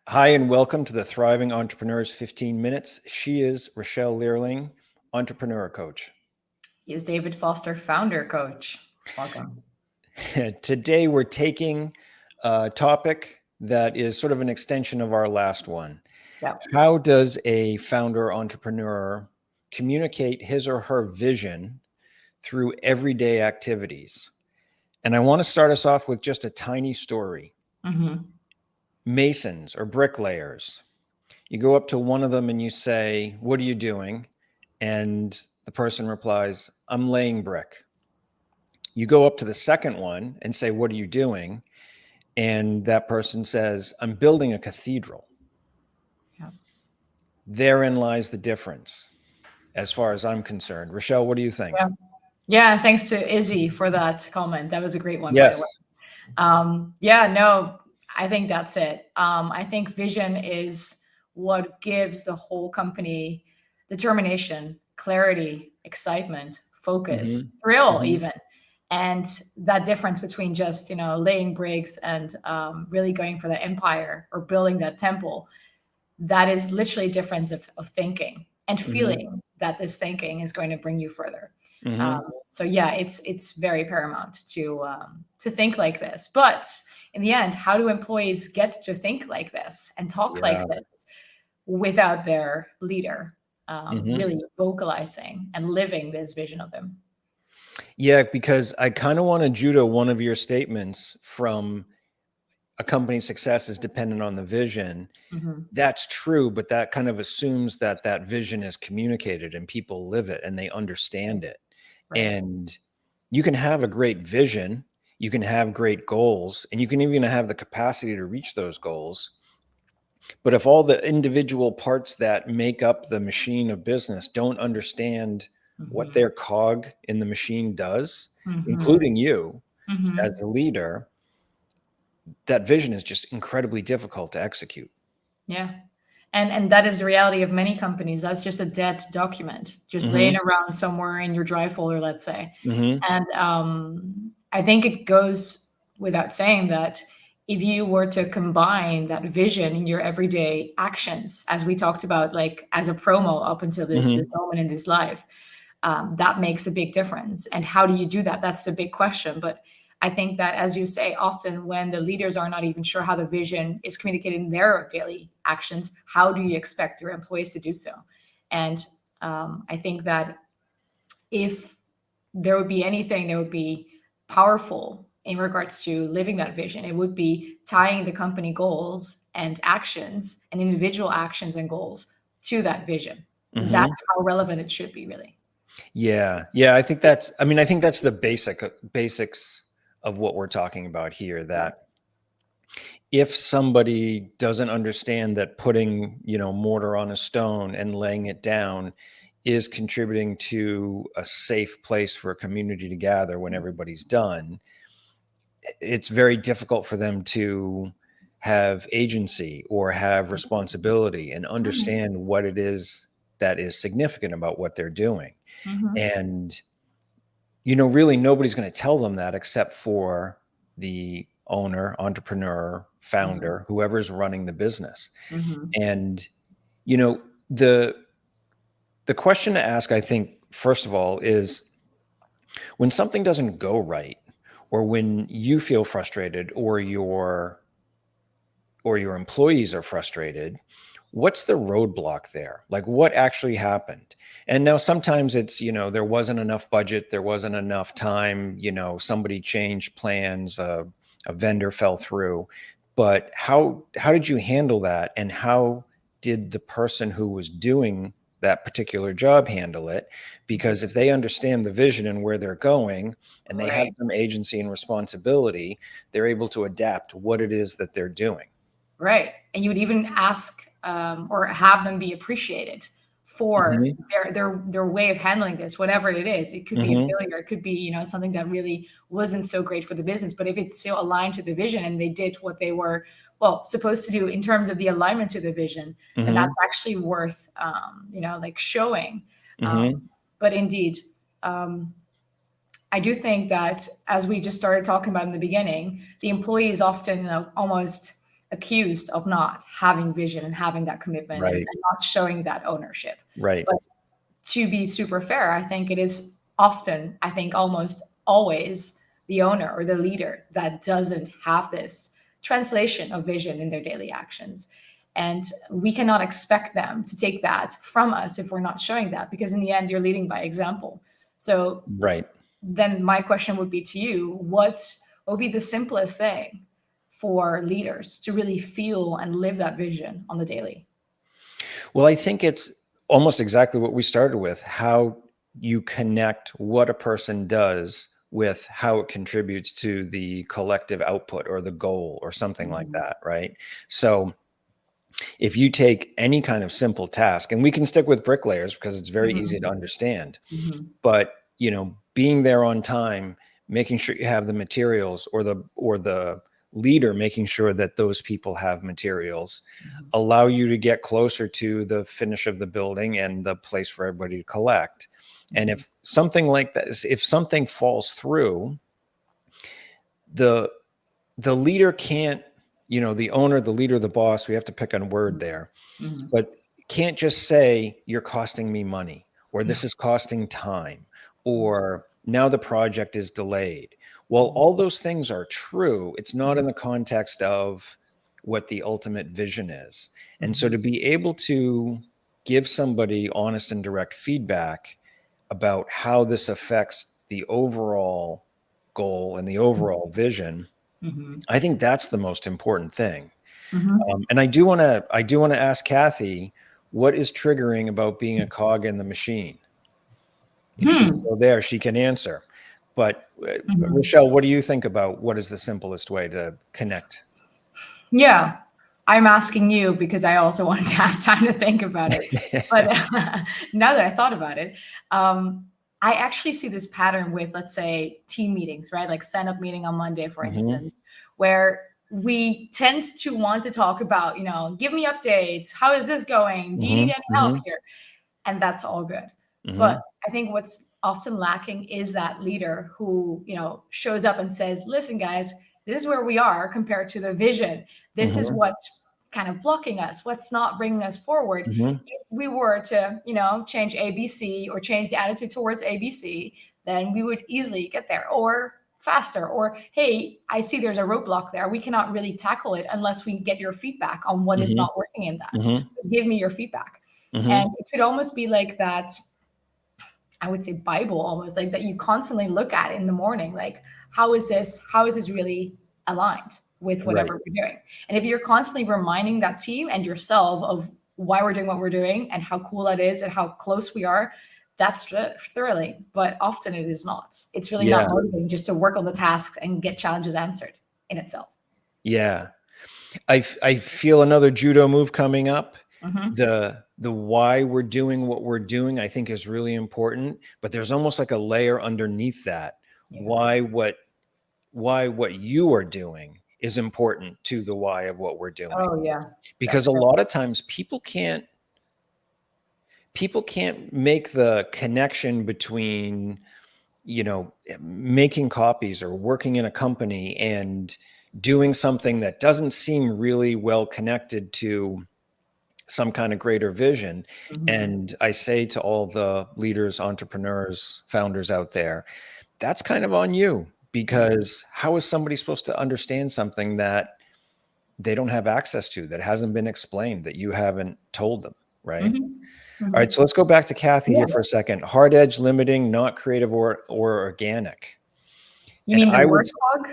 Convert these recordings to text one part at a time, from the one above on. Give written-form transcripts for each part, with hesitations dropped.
Hi, and welcome to the Thriving Entrepreneurs 15 Minutes. She is Rochelle Learling, entrepreneur coach. He is David Foster, founder coach. Welcome. Today, we're taking a topic that is sort of an extension of our last one. Yeah. How does a founder entrepreneur communicate his or her vision through everyday activities? And I want to start us off with just a tiny story. Masons or bricklayers. You go up to one of them and you say, "What are you doing?" And the person replies, "I'm laying brick." You go up to the second one and say, "What are you doing?" And that person says, "I'm building a cathedral." Yeah. Therein lies the difference, as far as I'm concerned. Rochelle, what do you think? Yeah. Thanks to Izzy for that comment. That was a great one, by the way. Yes. No, I think that's it. I think vision is what gives the whole company determination, clarity, excitement, focus, thrill, even. And that difference between just, laying bricks and really going for the empire or building that temple, that is literally a difference of thinking and feeling that this thinking is going to bring you further. So yeah, it's very paramount to think like this. But in the end, how do employees get to think like this and talk like this without their leader really vocalizing and living this vision of them? Yeah, because I kind of want to judo one of your statements from a company's success is dependent on the vision. That's true, but that kind of assumes that that vision is communicated and people live it and they understand it. Right. And you can have a great vision, you can have great goals, and you can even have the capacity to reach those goals. But if all the individual parts that make up the machine of business don't understand what their cog in the machine does, including you as a leader, that vision is just incredibly difficult to execute. Yeah. And that is the reality of many companies. That's just a dead document, just laying around somewhere in your drive folder, let's say. And I think it goes without saying that if you were to combine that vision in your everyday actions, as we talked about, like as a promo up until this moment in this life, that makes a big difference. And how do you do that? That's the big question. But I think that, as you say, often when the leaders are not even sure how the vision is communicated in their daily actions, how do you expect your employees to do so? And I think that if there would be anything that would be powerful in regards to living that vision, it would be tying the company goals and actions and individual actions and goals to that vision. So that's how relevant it should be, really. Yeah. I think that's the basics of what we're talking about here, that if somebody doesn't understand that putting, mortar on a stone and laying it down is contributing to a safe place for a community to gather when everybody's done, it's very difficult for them to have agency or have responsibility and understand what it is that is significant about what they're doing. And, really nobody's going to tell them that except for the owner, entrepreneur, founder, whoever's running the business. And, the question to ask, I think, first of all, is when something doesn't go right, or when you feel frustrated, or your employees are frustrated, what's the roadblock there? Like, what actually happened? And now sometimes it's, there wasn't enough budget, there wasn't enough time, somebody changed plans, a vendor fell through. But how did you handle that? And how did the person who was doing that particular job handle it? Because if they understand the vision and where they're going, and they have some agency and responsibility, they're able to adapt what it is that they're doing. Right. And you would even ask or have them be appreciated for their way of handling this, whatever it is. It could be a failure. It could be, something that really wasn't so great for the business. But if it's still aligned to the vision and they did what they were, supposed to do in terms of the alignment to the vision, and that's actually worth, showing. But indeed, I do think that, as we just started talking about in the beginning, the employees often almost accused of not having vision and having that commitment, and not showing that ownership. Right. But to be super fair, I think it is often, I think almost always, the owner or the leader that doesn't have this translation of vision in their daily actions. And we cannot expect them to take that from us if we're not showing that, because in the end, you're leading by example. So then my question would be to you, what would be the simplest thing for leaders to really feel and live that vision on the daily? Well, I think it's almost exactly what we started with, how you connect what a person does with how it contributes to the collective output or the goal or something like that, right? So if you take any kind of simple task, and we can stick with bricklayers because it's very easy to understand, but being there on time, making sure you have the materials, or the leader making sure that those people have materials, allow you to get closer to the finish of the building and the place for everybody to collect. And if something like that, if something falls through, the leader can't, the owner, the leader, the boss, we have to pick a word there, but can't just say, you're costing me money, or this is costing time, or now the project is delayed. Well, all those things are true. It's not in the context of what the ultimate vision is. And so to be able to give somebody honest and direct feedback about how this affects the overall goal and the overall vision, I think that's the most important thing. And I do want to ask Kathy, what is triggering about being a cog in the machine? If she's still there, she can answer. But Rochelle, what do you think about what is the simplest way to connect? Yeah, I'm asking you because I also wanted to have time to think about it. But now that I thought about it, I actually see this pattern with, let's say, team meetings, right? Like stand-up meeting on Monday, for instance, where we tend to want to talk about, give me updates. How is this going? Do you need any help here? And that's all good. But I think what's often lacking is that leader who, shows up and says, listen, guys, this is where we are compared to the vision. This is what's kind of blocking us, what's not bringing us forward. If we were to, change ABC or change the attitude towards ABC, then we would easily get there, or faster. Or, hey, I see there's a roadblock there. We cannot really tackle it unless we get your feedback on what is not working in that. So give me your feedback. And it could almost be like that, I would say Bible, almost like that you constantly look at in the morning, like, how is this really aligned with whatever we're doing? And if you're constantly reminding that team and yourself of why we're doing what we're doing and how cool that is and how close we are, that's thrilling. But often it is not. It's really not motivating just to work on the tasks and get challenges answered in itself. Yeah. I feel another judo move coming up. The why we're doing what we're doing, I think, is really important, but there's almost like a layer underneath that. Why what you are doing is important to the why of what we're doing. Oh yeah. Because a lot of times people can't make the connection between, making copies or working in a company and doing something that doesn't seem really well connected to some kind of greater vision. And I say to all the leaders, entrepreneurs, founders out there, that's kind of on you, because how is somebody supposed to understand something that they don't have access to, that hasn't been explained, that you haven't told them, right? All right, so let's go back to Kathy here for a second. Hard edge, limiting, not creative or organic. You mean the word cog?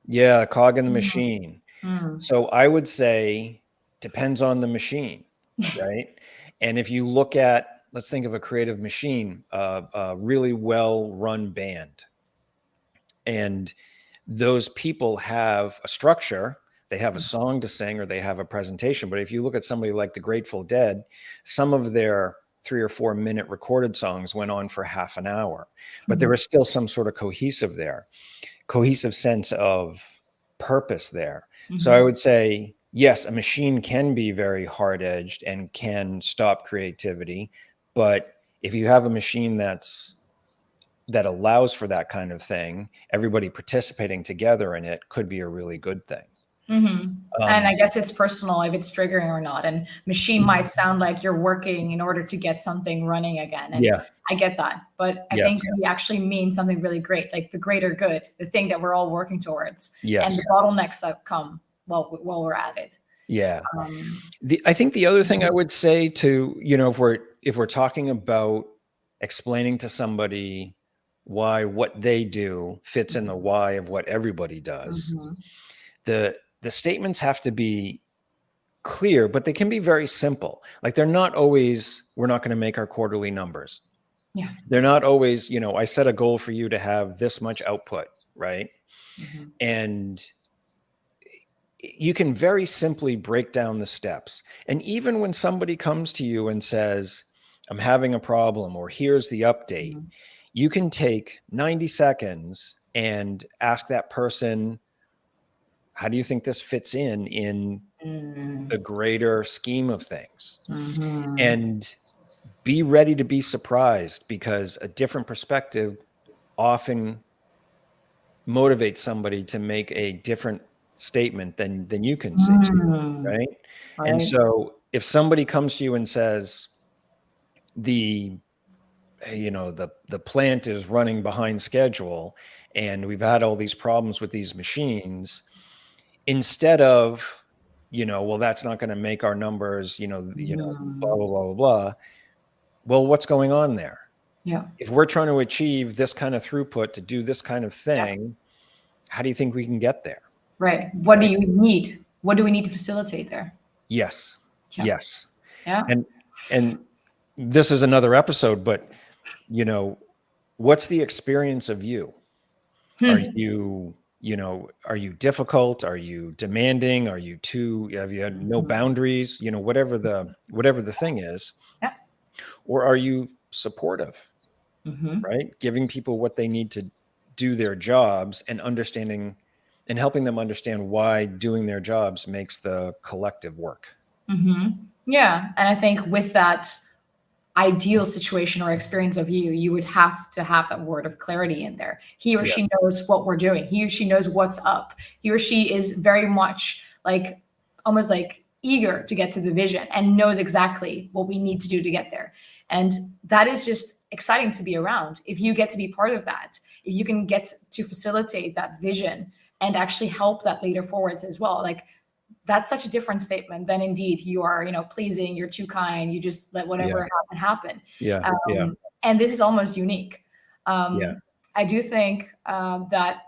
Yeah, cog in the machine. So I would say depends on the machine, right? And if you look at, let's think of a creative machine, a really well-run band. And those people have a structure, they have a song to sing, or they have a presentation. But if you look at somebody like the Grateful Dead, some of their 3 or 4 minute recorded songs went on for half an hour, but there was still some sort of cohesive sense of purpose there. So I would say, yes, a machine can be very hard-edged and can stop creativity, but if you have a machine that allows for that kind of thing, everybody participating together in it could be a really good thing. And I guess it's personal if it's triggering or not. And machine might sound like you're working in order to get something running again. And I get that. But I think we actually mean something really great, like the greater good, the thing that we're all working towards, and the bottlenecks that come while we're at it. Yeah. I think the other thing I would say to, if we're talking about explaining to somebody why what they do fits in the why of what everybody does, the statements have to be clear, but they can be very simple. Like they're not always, we're not going to make our quarterly numbers. Yeah. They're not always, I set a goal for you to have this much output, right? And you can very simply break down the steps. And even when somebody comes to you and says, I'm having a problem, or here's the update, you can take 90 seconds and ask that person, how do you think this fits in the greater scheme of things? And be ready to be surprised, because a different perspective often motivates somebody to make a different statement than you can see, right? And so if somebody comes to you and says the plant is running behind schedule and we've had all these problems with these machines, instead of, well, that's not going to make our numbers, blah, blah, blah, blah, blah. Well, what's going on there? Yeah. If we're trying to achieve this kind of throughput to do this kind of thing, how do you think we can get there? Right. What do you need? What do we need to facilitate there? Yes. Yeah. Yes. Yeah. And this is another episode, but what's the experience of you? Are you, are you difficult? Are you demanding? Are you have you had no boundaries? Whatever the thing is. Yeah. Or are you supportive? Right? Giving people what they need to do their jobs, and understanding and helping them understand why doing their jobs makes the collective work. Yeah. And I think with that ideal situation or experience of you would have to have that word of clarity in there. He or she knows what we're doing. He or she knows what's up. He or she is very much like almost like eager to get to the vision and knows exactly what we need to do to get there. And that is just exciting to be around. If you get to be part of that, if you can get to facilitate that vision and actually help that leader forwards as well, like that's such a different statement than indeed you are, pleasing, you're too kind, you just let whatever happen. And this is almost unique. I do think that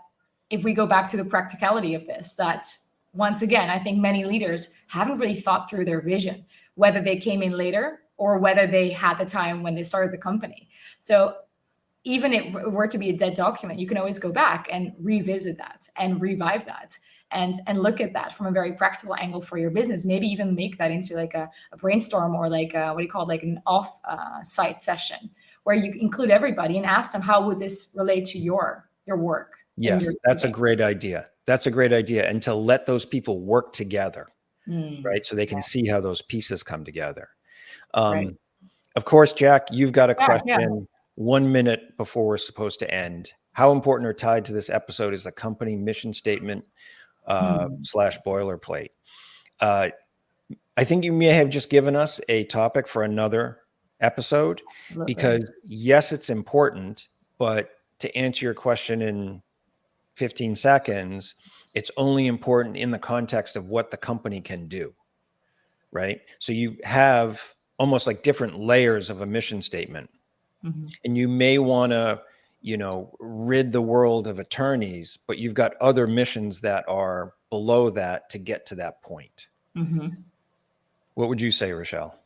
if we go back to the practicality of this, that once again, I think many leaders haven't really thought through their vision, whether they came in later or whether they had the time when they started the company. So even if it were to be a dead document, you can always go back and revisit that and revive that. And look at that from a very practical angle for your business. Maybe even make that into like a brainstorm, or like what do you call it, like an off-site session where you include everybody and ask them, how would this relate to your work? Yes, that's a great idea. That's a great idea. And to let those people work together, right? So they can see how those pieces come together. Of course, Jack, you've got a question 1 minute before we're supposed to end. How important or tied to this episode is the company mission statement / boilerplate? I think you may have just given us a topic for another episode, because yes, it's important, but to answer your question in 15 seconds, it's only important in the context of what the company can do, right? So you have almost like different layers of a mission statement, and you may want to, rid the world of attorneys, but you've got other missions that are below that to get to that point. What would you say, Rochelle?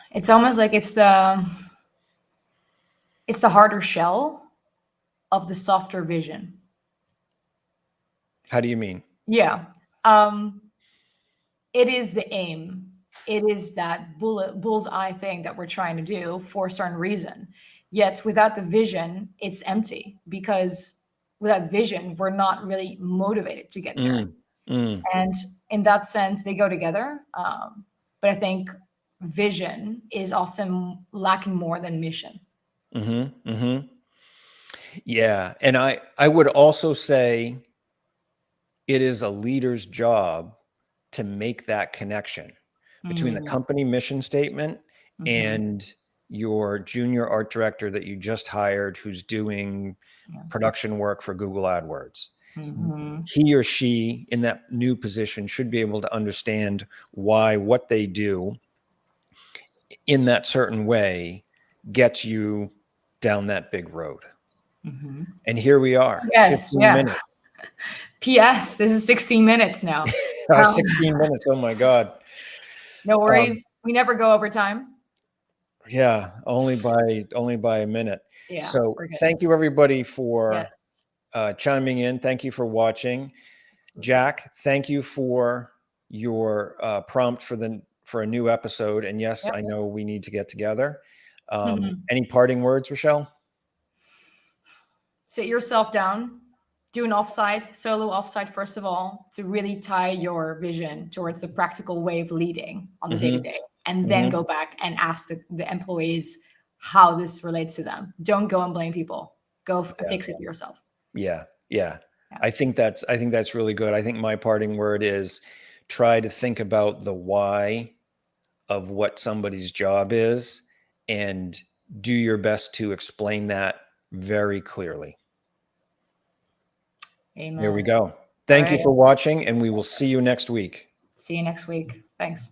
It's almost like it's the harder shell of the softer vision. How do you mean? Yeah. It is the aim. It is that bullseye thing that we're trying to do for a certain reason. Yet without the vision, it's empty, because without vision, we're not really motivated to get there. And in that sense, they go together. But I think vision is often lacking more than mission. Yeah. And I would also say it is a leader's job to make that connection between the company mission statement and your junior art director that you just hired who's doing production work for Google AdWords. He or she in that new position should be able to understand why what they do in that certain way gets you down that big road. And here we are, Yes, 15 yeah. minutes. P.S. This is 16 minutes now. 16 minutes. Oh my God. No worries. We never go over time. Yeah, only by a minute. Yeah. So thank you everybody for Yes. chiming in. Thank you for watching. Jack, thank you for your prompt for a new episode. And yes, I know we need to get together. Any parting words, Rochelle? Sit yourself down, do an offsite, solo offsite first of all, to really tie your vision towards the practical way of leading on the day-to-day, and then go back and ask the employees how this relates to them. Don't go and blame people. Go fix it yourself. Yeah. I think that's really good. I think my parting word is try to think about the why of what somebody's job is and do your best to explain that very clearly. Amen. There we go. Thank you for watching, and we will see you next week. See you next week. Thanks.